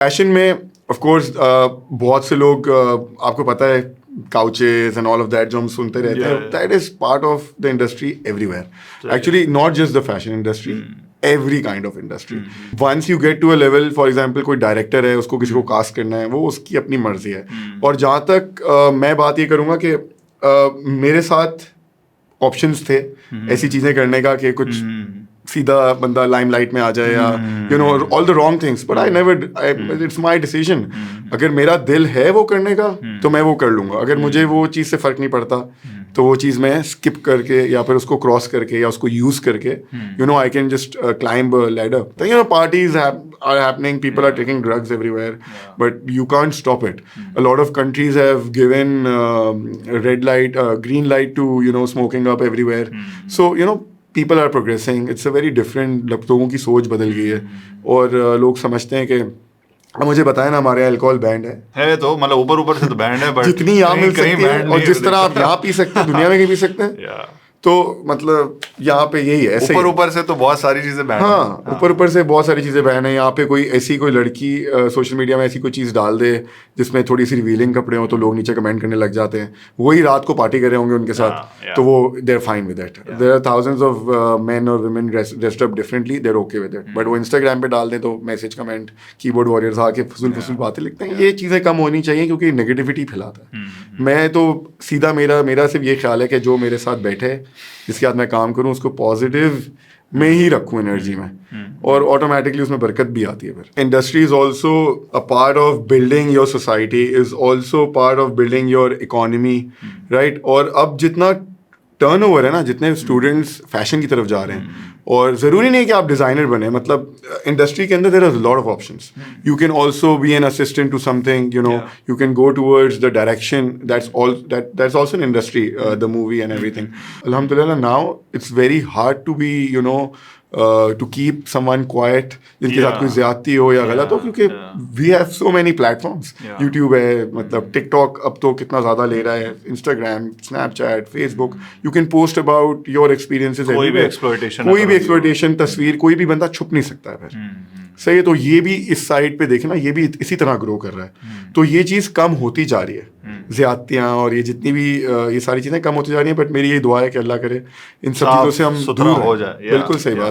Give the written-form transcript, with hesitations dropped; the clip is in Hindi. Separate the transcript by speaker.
Speaker 1: फैशन में ऑफ कोर्स बहुत से लोग आपको पता है couches and all of that जो हम सुनते रहते हैं, that is part of the industry everywhere actually, not just the fashion industry, every kind of industry. Once you get to a level, for example कोई डायरेक्टर है, उसको किसी को कास्ट करना है, वो उसकी अपनी मर्जी है. और जहाँ तक मैं बात ये करूँगा कि मेरे साथ ऑप्शंस थे ऐसी चीज़ें करने का कि कुछ सीधा बंदा लाइमलाइट में आ जाए या you know all the wrong things, but I never, it's my decision. अगर मेरा दिल है वो करने का तो मैं वो कर लूँगा. अगर मुझे वो चीज़ से फ़र्क नहीं पड़ता तो वो चीज़ मैं स्किप करके या फिर उसको क्रॉस करके या उसको यूज़ करके you know I can just climb a ladder. तो you know parties are happening, people are taking drugs everywhere, but you can't stop it. A lot of countries have given red light, green light to, you know, smoking up everywhere. So, you know, people are progressing. It's a very different, लोगों की सोच बदल गई है और लोग समझते हैं कि अब मुझे बताया ना हमारे यहाँ अल्कोहल बैंड है
Speaker 2: तो मतलब ऊपर से तो बैंड है, बट
Speaker 1: जितनी यहाँ मिल सकती है और जिस तरह आप यहाँ पी सकते हैं दुनिया में कहीं पी सकते हैं. तो मतलब यहाँ पे यही है, ऐसे
Speaker 2: ऊपर से तो बहुत सारी चीजें बैन.
Speaker 1: हाँ, ऊपर से बहुत सारी चीज़ें बैन है. यहाँ पे कोई लड़की सोशल मीडिया में ऐसी कोई चीज़ डाल दे जिसमें थोड़ी सी रिवीलिंग कपड़े हो तो लोग नीचे कमेंट करने लग जाते हैं. वही रात को पार्टी कर रहे होंगे उनके साथ, तो वो they are fine with that. There are thousands of men और women dressed up differently, they are okay with that. But वो इंस्टाग्राम पे डाल दें तो मैसेज कमेंट कीबोर्ड वॉरियर्स आके फजूल बातें लिखते हैं. ये चीज़ें कम होनी चाहिए क्योंकि नेगेटिविटी फैलाता है. मैं तो सीधा मेरा सिर्फ ये ख्याल है कि जो मेरे साथ बैठे, जिसके साथ मैं काम करूं, उसको पॉजिटिव में ही रखूं एनर्जी में, और ऑटोमेटिकली उसमें बरकत भी आती है. फिर industry is also a part of building your society, is also part of building your economy, right. और अब जितना टर्नओवर है ना, जितने स्टूडेंट्स फैशन की तरफ जा रहे हैं, और ज़रूरी नहीं कि आप डिज़ाइनर बने, मतलब इंडस्ट्री के अंदर there are lot of options. You can also be an assistant to something, you know, you can go towards the direction. That's also an industry, the movie and everything. अल्हम्दुलिल्लाह now it's very hard to be, you know, to keep someone quite जिनके साथ कोई ज्यादती हो या गलत हो, क्योंकि we have so many platforms. YouTube है, मतलब टिकटॉक अब तो कितना ज़्यादा ले रहा है, Instagram, Snapchat, Facebook. You can post about your experiences. कोई भी एक्सप्लॉयटेशन तस्वीर कोई भी बंदा छुप नहीं सकता है. फिर सही है. तो ये भी इस साइड पे देखे ना, ये भी इसी तरह ग्रो कर रहा है. तो ये चीज़ कम होती जा रही है, ज़्यादतियाँ और ये जितनी भी ये सारी चीज़ें कम होती जा रही हैं. बट मेरी ये दुआ है कि अल्लाह करे इन सब चीज़ों से हम दूर हो जाए. बिल्कुल सही बात.